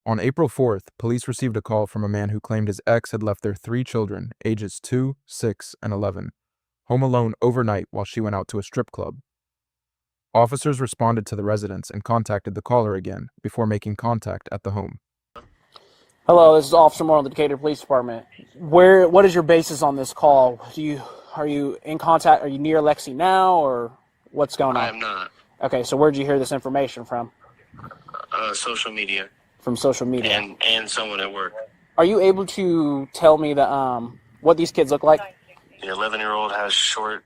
On April 4th, police received a call from a man who claimed his ex had left their 3 children, ages 2, 6, and 11, home alone overnight while she went out to a strip club. Officers responded to the residence and contacted the caller again before making contact at the home. Hello, this is Officer Moore of the Decatur Police Department. What is your basis on this call? Are you in contact? Are you near Lexi now, or what's going on? I am not. Okay, so where'd you hear this information from? Social media. From social media. And someone at work. Are you able to tell me what these kids look like? The 11-year-old has shorter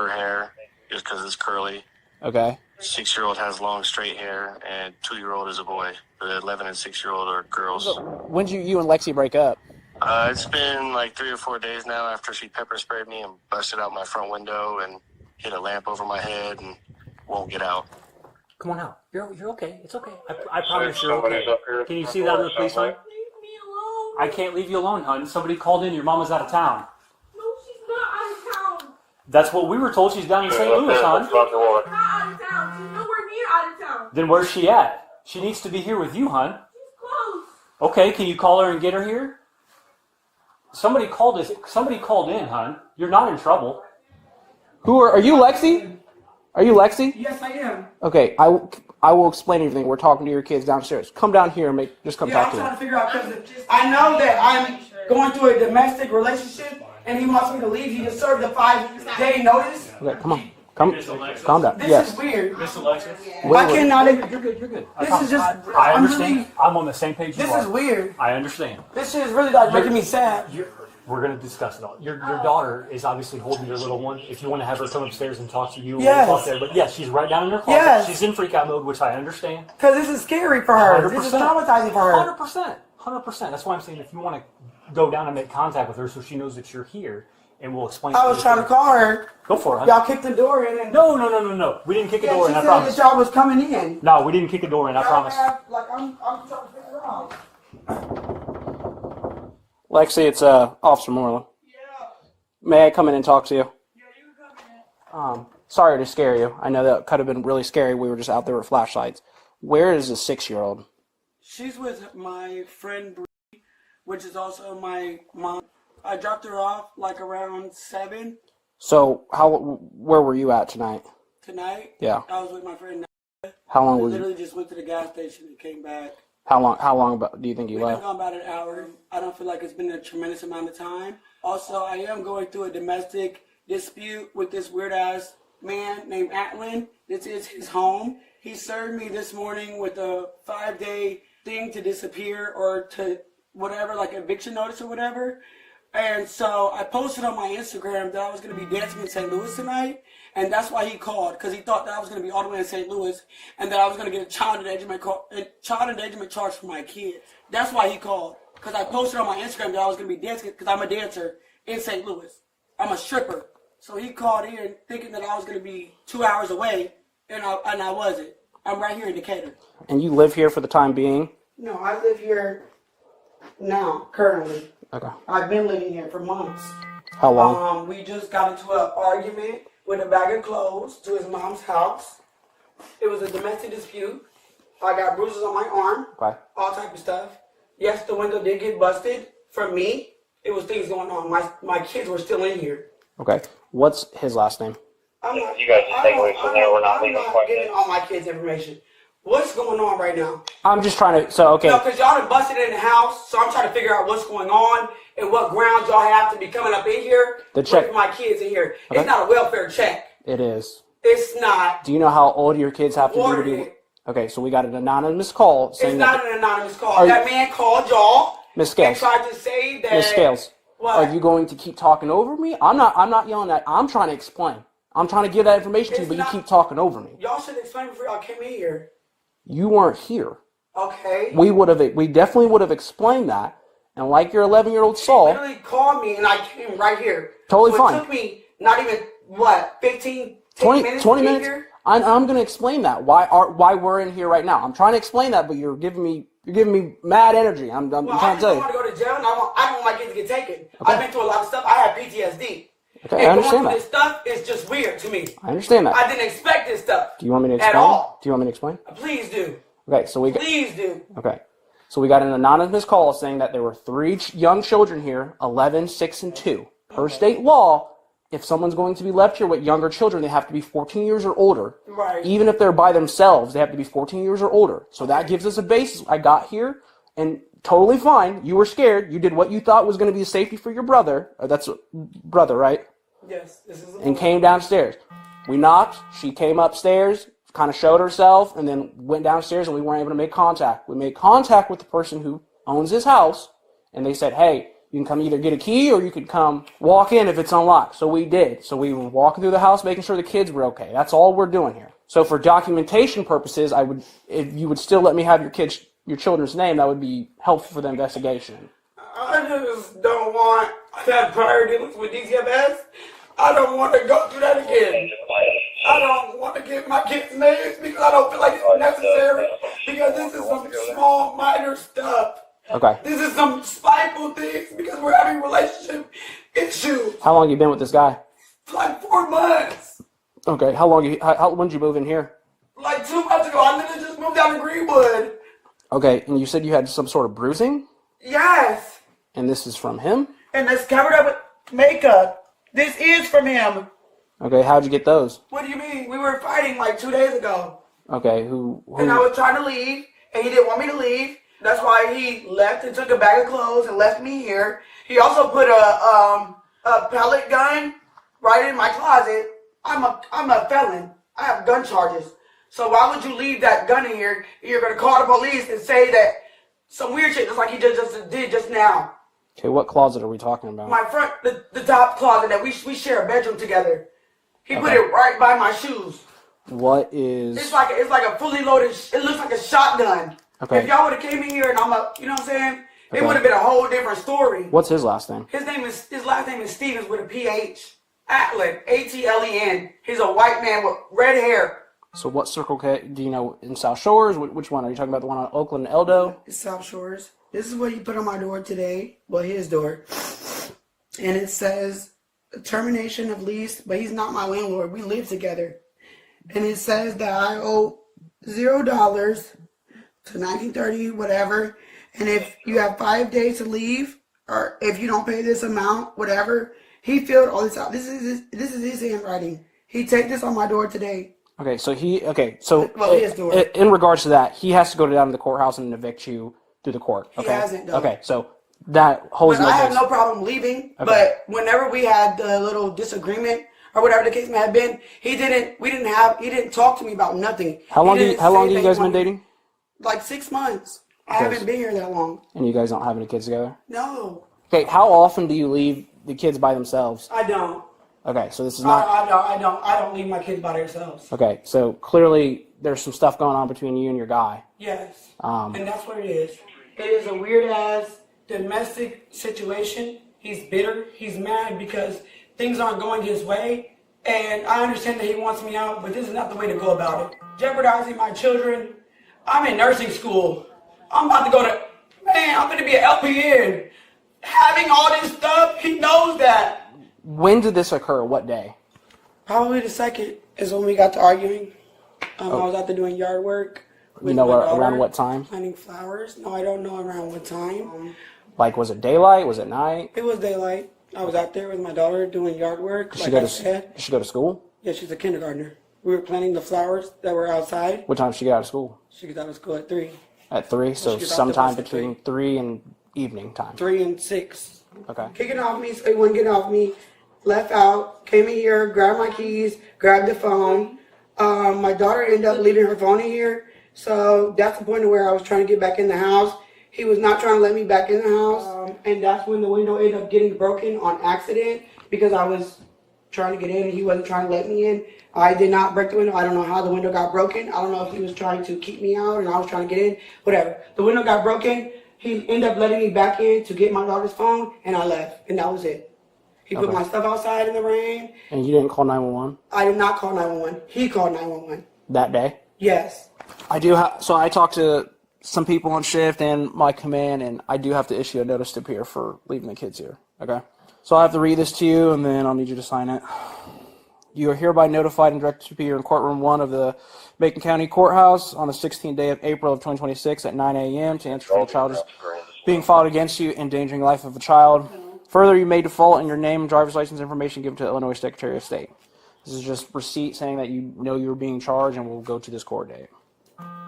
hair just because it's curly. Okay. 6-year-old has long straight hair, and 2-year-old is a boy. The 11 and 6-year-old are girls. So, when did you and Lexi break up? It's been like 3 or 4 days now after she pepper sprayed me and busted out my front window and hit a lamp over my head and won't get out. Come on out. You're okay. It's okay. I promise you're okay. Can you see that on the police line? Leave me alone. I can't leave you alone, hon. Somebody called in. Your mama's out of town. No, she's not out of town. That's what we were told. She's down in St. Louis, hon. She's not out of town. She's nowhere near out of town. Then where's she at? She needs to be here with you, hon. She's close. Okay, can you call her and get her here? Somebody called in, hon. You're not in trouble. Are you Lexi? Are you Lexi? Yes, I am. Okay, I will explain everything. We're talking to your kids downstairs. Come down here and just come Yeah, talk I'm to trying me. to figure out because I know that I'm going through a domestic relationship and he wants me to leave. He just served a 5-day notice. Okay, come on. Calm down. This Yes. is weird. Miss Alexis? Why cannot it? You're good. This is just. I I'm understand. really. I'm on the same page you This are. is weird. I understand. This shit is really like making me sad. We're going to discuss it all. Your daughter is obviously holding your little one. If you want to have her come upstairs and talk to you, Yes. we'll talk there. But yes, she's right down in her closet. Yes. She's in freak out mode, which I understand. Because this is scary for her. This is traumatizing for her. 100%. That's why I'm saying if you want to go down and make contact with her so she knows that you're here, and we'll explain. I was trying to call her. Go for it, huh? Y'all kicked the door in. And No. We didn't kick a door in, she I said promise. that y'all was coming in. No, we didn't kick a door in, I promise. I'm trying to figure it out. Lexi, it's Officer Moreland. Yeah. May I come in and talk to you? Yeah, you can come in. Sorry to scare you. I know that could have been really scary. We were just out there with flashlights. Where is the 6-year-old? She's with my friend Bree, which is also my mom. I dropped her off like around 7 So, where were you at tonight? tonight. Yeah. I was with my friend. How I long was you? literally just went to the gas station and came back. How long do you think you We've been left? gone about an hour. I don't feel like it's been a tremendous amount of time. Also, I am going through a domestic dispute with this weird ass man named Atlin. This is his home. He served me this morning with a 5-day thing to disappear or to whatever, like eviction notice or whatever. And so I posted on my Instagram that I was going to be dancing in St. Louis tonight. And that's why he called, because he thought that I was going to be all the way in St. Louis and that I was going to get a child endangerment charge for my kids. That's why he called, because I posted on my Instagram that I was going to be dancing, because I'm a dancer in St. Louis. I'm a stripper. So he called in thinking that I was going to be 2 hours away, and I wasn't. I'm right here in Decatur. And you live here for the time being? No, I live here now, currently. Okay. I've been living here for months. How long? We just got into an argument with a bag of clothes to his mom's house. It was a domestic dispute. I got bruises on my arm. Okay. All type of stuff. Yes, the window did get busted from me. It was things going on. My kids were still in here. Okay. What's his last name? You guys just take away from there. We're not leaving I'm not giving all my kids' information. What's going on right now? I'm just trying to. Okay. No, because y'all done busted in the house, so I'm trying to figure out what's going on and what grounds y'all have to be coming up in here. The check. With my kids in here. Okay. It's not a welfare check. It is. It's not. Do you know how old your kids have to be to Ordered be? it. Okay, so we got an anonymous call saying It's that. not an anonymous call. That man called y'all Miss and Scales. tried to say that. Miss Scales. What? Are you going to keep talking over me? I'm not yelling at. I'm trying to explain. I'm trying to give that information to you, It's but not- you keep talking over me. Y'all should explain before y'all came in here. You weren't here. Okay. We definitely would have explained that. And like your 11-year-old She saw, literally called me and I came right here. Totally so fine. It took me not even, 15, 10 20 minutes 20 to get minutes. here? I'm going to explain that. Why we're in here right now. I'm trying to explain that, but you're giving me mad energy. I'm Well, trying I to tell just you. want to go to jail and I don't want my kids to get taken. I've been through a lot of stuff. I have PTSD. Okay, I and understand going through that. this stuff is just weird to me. I understand that. I didn't expect this stuff. Do you want me to At explain? all. Do you want me to explain? Please do. Okay, so we got. Please do. Okay, So we got an anonymous call saying that there were 3 young children here, 11, 6, and 2. Per state law, if someone's going to be left here with younger children, they have to be 14 years or older. Right. Even if they're by themselves, they have to be 14 years or older. So that gives us a basis. I got here, and totally fine. You were scared. You did what you thought was going to be a safety for your brother. That's brother, right? Yes. This is. And came downstairs. We knocked. She came upstairs, kind of showed herself, and then went downstairs, and we weren't able to make contact. We made contact with the person who owns his house, and they said, hey, you can come either get a key or you could come walk in if it's unlocked. So we did. So we were walking through the house, making sure the kids were okay. That's all we're doing here. So for documentation purposes, if you would still let me have your children's name, that would be helpful for the investigation. I just don't want that prior dealings with DCFS. I don't want to go through that again. I don't want to get my kids' names because I don't feel like it's necessary, because this is some small, minor stuff. Okay. This is some spiteful things because we're having relationship issues. How long you been with this guy? Like 4 months. Okay. When did you move in here? Like 2 months ago, I literally just moved down to Greenwood. Okay. And you said you had some sort of bruising? Yes. And this is from him? And it's covered up with makeup. This is from him. Okay. How'd you get those? What do you mean? We were fighting like 2 days ago. Okay. Who? And I was trying to leave, and he didn't want me to leave. That's why he left and took a bag of clothes and left me here. He also put a pellet gun right in my closet. I'm a felon. I have gun charges. So why would you leave that gun in here? You're gonna call the police and say that some weird shit, just like he just did just now. Okay, what closet are we talking about? My front, the top closet that we share a bedroom together. He put it right by my shoes. What is? It's like a fully loaded. It looks like a shotgun. Okay. If y'all would have came in here and you know what I'm saying? It Okay. would have been a whole different story. What's his last name? His last name is Stevens with a PH. Atlen, Atlen. He's a white man with red hair. So what Circle K, do you know, in South Shores? Which one? Are you talking about the one on Oakland and Eldo? It's South Shores. This is what he put on my door today. Well, his door. And it says termination of lease, but he's not my landlord. We live together. And it says that I owe $0 to 1930, whatever. And if you have 5 days to leave, or if you don't pay this amount, whatever, he filled all this out. This is his handwriting. He taped this on my door today. Okay, so his door. In regards to that, he has to go down to the courthouse and evict you through the court. Okay? He hasn't, though. Okay, so that holds But no I have basis. no problem leaving. Okay. But whenever we had the little disagreement or whatever the case may have been, he didn't talk to me about nothing. How long He do didn't say you that guys he been wanted- dating? Like 6 months. I Okay. haven't been here that long. And you guys don't have any kids together? No, Okay, how often do you leave the kids by themselves? I don't. Okay, so this is not... I don't leave my kids by themselves. Okay, so clearly there's some stuff going on between you and your guy. Yes. Um, And that's what it is. It is a weird ass domestic situation. He's bitter. He's mad because things aren't going his way. And I understand that he wants me out, but this is not the way to go about it. Jeopardizing my children. I'm in nursing school. I'm about to go to, I'm going to be an LPN. Having all this stuff, he knows that. When did this occur? What day? Probably the second is when we got to arguing. I was out there doing yard work. You know around what time? Planting flowers. No, I don't know around what time. Like, was it daylight? Was it night? It was daylight. I was out there with my daughter doing yard work. Did Like she I said. Did she go to school? Yeah, she's a kindergartner. We were planting the flowers that were outside. What time did she get out of school? She gets out of school at 3. At 3, so she gets out the sometime bus at between 3 and evening time. 3 and 6. Okay. Kicking off me, so he wouldn't get off me. Left out, came in here, grabbed my keys, grabbed the phone. My daughter ended up leaving her phone in here. So that's the point of where I was trying to get back in the house. He was not trying to let me back in the house. And that's when the window ended up getting broken on accident because I was trying to get in and he wasn't trying to let me in. I did not break the window. I don't know how the window got broken. I don't know if he was trying to keep me out and I was trying to get in. Whatever. The window got broken. He ended up letting me back in to get my daughter's phone and I left. And that was it. He put my stuff outside in the rain. And you didn't call 911? I did not call 911. He called 911. That day? Yes. I do so I talked to some people on shift and my command, and I do have to issue a notice to appear for leaving the kids here. Okay? So I have to read this to you, and then I'll need you to sign it. You are hereby notified and directed to appear in courtroom 1 of the Macon County Courthouse on the 16th day of April of 2026 at 9 a.m. to answer for the charges being filed against you, endangering the life of a child. Further, you may default in your name and driver's license information given to the Illinois Secretary of State. This is just receipt saying that you know you're being charged and will go to this court date.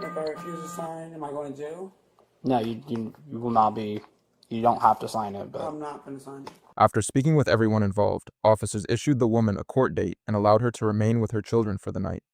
If I refuse to sign, am I going to jail? No, you will not be. You don't have to sign it, but I'm not going to sign it. After speaking with everyone involved, officers issued the woman a court date and allowed her to remain with her children for the night.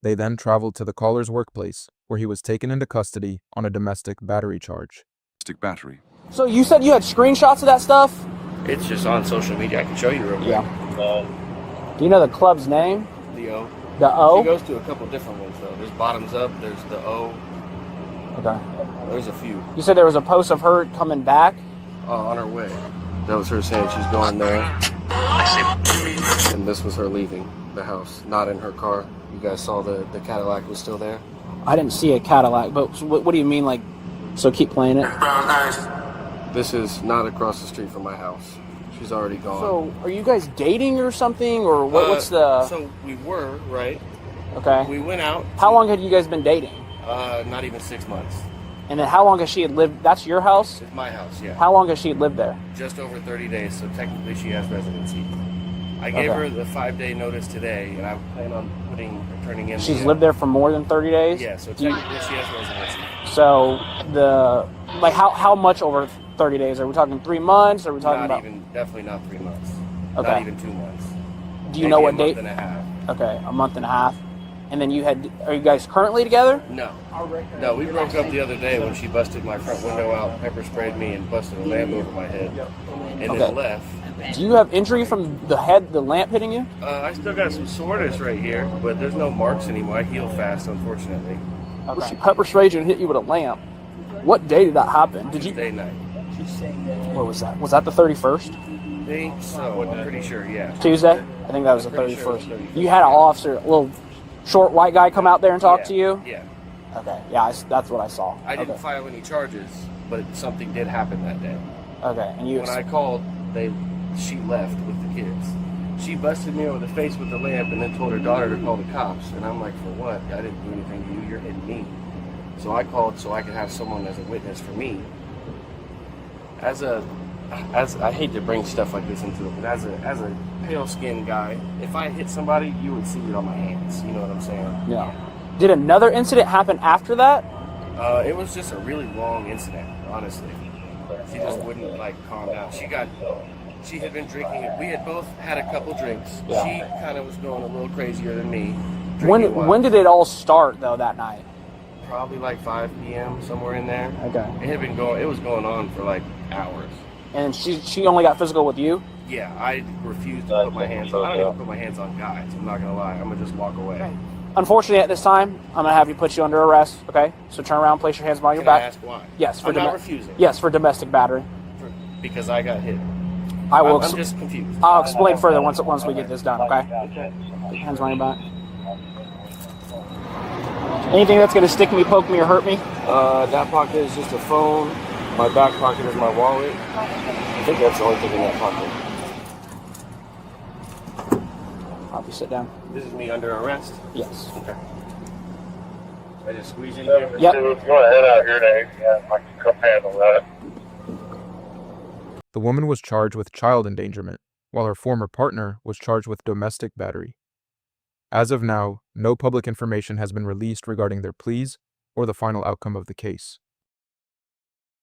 They then traveled to the caller's workplace, where he was taken into custody on a domestic battery charge. Domestic battery. So you said you had screenshots of that stuff? It's just on social media. I can show you real quick. Yeah. Do you know the club's name? The O. The She O? goes to a couple different ones though. There's Bottoms Up. There's the O. Okay. There's a few. You said there was a post of her coming back? On her way. That was her saying she's going there. And this was her leaving the house, not in her car. You guys saw the Cadillac was still there? I didn't see a Cadillac, but what do you mean, like, so keep playing it? This is not across the street from my house. She's already gone. So, are you guys dating or something, or what's the... So we were, right? Okay. We went out. How long had you guys been dating? Not even 6 months. And then how long has she had lived... That's your house? It's my house, yeah. How long has she lived there? Just over 30 days, so technically she has residency. I gave her the 5-day notice today, and I plan on turning in. She's lived there for more than 30 days? Yeah, so technically she has residency. So, how much over 30 days? Are we talking 3 months? Are we talking Definitely not 3 months. Okay. Not even 2 months. Do you know what date? A month and a half. Okay, a month and a half. And then are you guys currently together? No. No, we broke up the other day when she busted my front window out, pepper sprayed me, and busted a lamp over my head. And then left. Do you have injury from the lamp hitting you? I still got some soreness right here, but there's no marks anymore. I heal fast, unfortunately. Okay. She pepper sprayed you and hit you with a lamp. What day did that happen? Tuesday night. What was that? Was that the 31st? I think so. I'm pretty sure, yeah. Tuesday? I think that was the Pretty sure 31st. it was 31st. You had an officer, a little short white guy come out there and talk to you? Yeah. Okay, yeah, that's what I saw. I didn't file any charges, but something did happen that day. Okay, and When I called, she left with the kids. She busted me over the face with the lamp and then told her daughter to call the cops. And I'm like, for what? I didn't do anything to you. You're hitting me. So I called so I could have someone as a witness for me. As I hate to bring stuff like this into it, but as a pale skinned guy, if I hit somebody, you would see it on my hands. You know what I'm saying? Yeah. Did another incident happen after that? It was just a really long incident, honestly. She just wouldn't calm down. She had been drinking. We had both had a couple drinks. Yeah. She kind of was going a little crazier than me. When did it all start though that night? Probably 5 p.m. somewhere in there. Okay. It was going on for hours. And she only got physical with you? Yeah, I refused to put my hands on. I don't even put my hands on guys. I'm not gonna lie. I'm gonna just walk away. Okay. Unfortunately, at this time, I'm gonna have you put you under arrest. Okay, so turn around, place your hands behind your Can I back. ask why? Yes, I'm not refusing. Yes, for domestic battery. Because I got hit. I'm just confused. I'll explain further once we get this done. Okay. Put your hands behind your back. Anything that's gonna stick me, poke me, or hurt me? That pocket is just a phone. My back pocket is my wallet. I think that's the only thing in that pocket. I'll have you sit down. This is me under arrest? Yes. Okay. I just squeeze in here? Yep. If you want to head out here today, yeah, I can come handle that. The woman was charged with child endangerment, while her former partner was charged with domestic battery. As of now, no public information has been released regarding their pleas or the final outcome of the case.